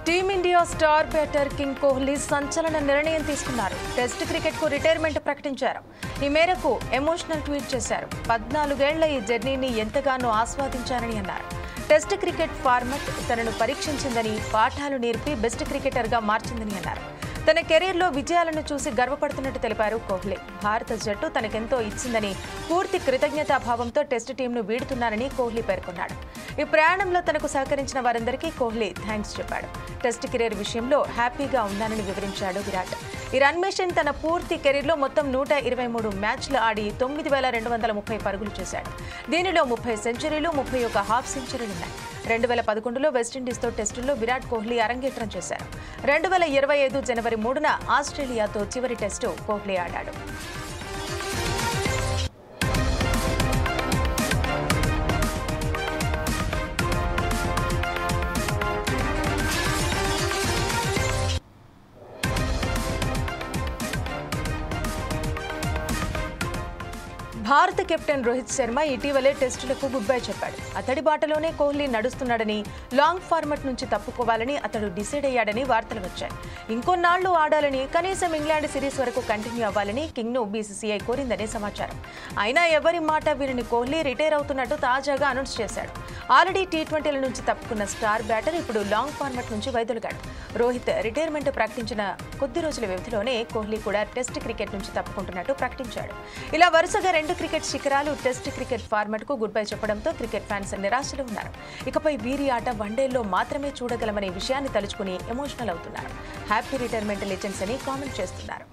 Team India star batter king Kohli సంచలన నిర్ణయం తీసుకున్నారు. టెస్ట్ క్రికెట్ కు రిటైర్మెంట్ ప్రకటించారు. ఈ మేరకు ఎమోషనల్ ట్వీట్ చేశారు. 14 ఏళ్ల ఈ జర్నీని ఎంతగానో ఆస్వాదించారని అన్నారు. టెస్ట్ క్రికెట్ ఫార్మాట్ తనను పరీక్షించిందని, పాఠాలు నేర్పి బెస్ట్ క్రికెటర్గా మార్చిందని అన్నారు. తన కెరీర్లో విజయాలను చూసి గర్వపడుతున్నట్టు తెలిపారు కోహ్లీ. భారత జట్టు తనకెంతో ఇచ్చిందని, పూర్తి కృతజ్ఞతాభావంతో టెస్ట్ టీంను వీడుతున్నారని కోహ్లీ పేర్కొన్నాడు. ఈ ప్రయాణంలో తనకు సహకరించిన వారందరికీ కోహ్లీ థ్యాంక్స్ చెప్పాడు. టెస్ట్ కెరీర్ విషయంలో హ్యాపీగా ఉన్నానని వివరించాడు విరాట్. ఈ రన్ మెషిన్ తన పూర్తి కెరీర్లో మొత్తం 123 మ్యాచ్లు ఆడి 9,230 పరుగులు చేశాడు. దీనిలో 30 సెంచరీలు, 31 హాఫ్ సెంచరీలున్నాయి. 2011లో వెస్టిండీస్తో టెస్టుల్లో విరాట్ కోహ్లీ అరంగేట్రం చేశారు. 2025 జనవరి 3న ఆస్ట్రేలియాతో చివరి టెస్టు కోహ్లీ ఆడాడు. భారత కెప్టెన్ రోహిత్ శర్మ ఇటీవలే టెస్టులకు గుడ్ బై చెప్పాడు. అతడి బాటలోనే కోహ్లీ నడుస్తున్నాడని, లాంగ్ ఫార్మాట్ నుంచి తప్పుకోవాలని అతడు డిసైడ్ అయ్యాడని వార్తలు వచ్చాయి. ఇంకొన్నాళ్లు ఆడాలని, కనీసం ఇంగ్లాండ్ సిరీస్ వరకు కంటిన్యూ అవ్వాలని కింగ్ను బీసీసీఐ కోరిందని సమాచారం. అయినా ఎవరి మాట వినని కోహ్లీ రిటైర్ అవుతున్నట్టు తాజాగా అనౌన్స్ చేశాడు. ఆల్రెడీ టీ20ల నుంచి తప్పుకున్న స్టార్ బ్యాటర్ ఇప్పుడు లాంగ్ ఫార్మాట్ నుంచి వైదొలిగాడు. రోహిత్ రిటైర్మెంట్ ప్రకటించిన కొద్ది రోజుల వ్యవధిలోనే కోహ్లీ కూడా టెస్ట్ క్రికెట్ నుంచి తప్పుకుంటున్నట్టు ప్రకటించాడు. ఇలా వరుసగా 2 క్రికెట్ శిఖరాలు టెస్ట్ క్రికెట్ ఫార్మాట్ కు గుడ్ బై చెప్పడంతో క్రికెట్ ఫ్యాన్స్ నిరాశలో ఉన్నారు. ఇకపై వీరి ఆట వన్డేల్లో మాత్రమే చూడగలమనే విషయాన్ని తలుచుకుని ఎమోషనల్ అవుతున్నారు. హ్యాపీ రిటైర్మెంట్ లెజెండ్స్ అని కామెంట్ చేస్తున్నారు.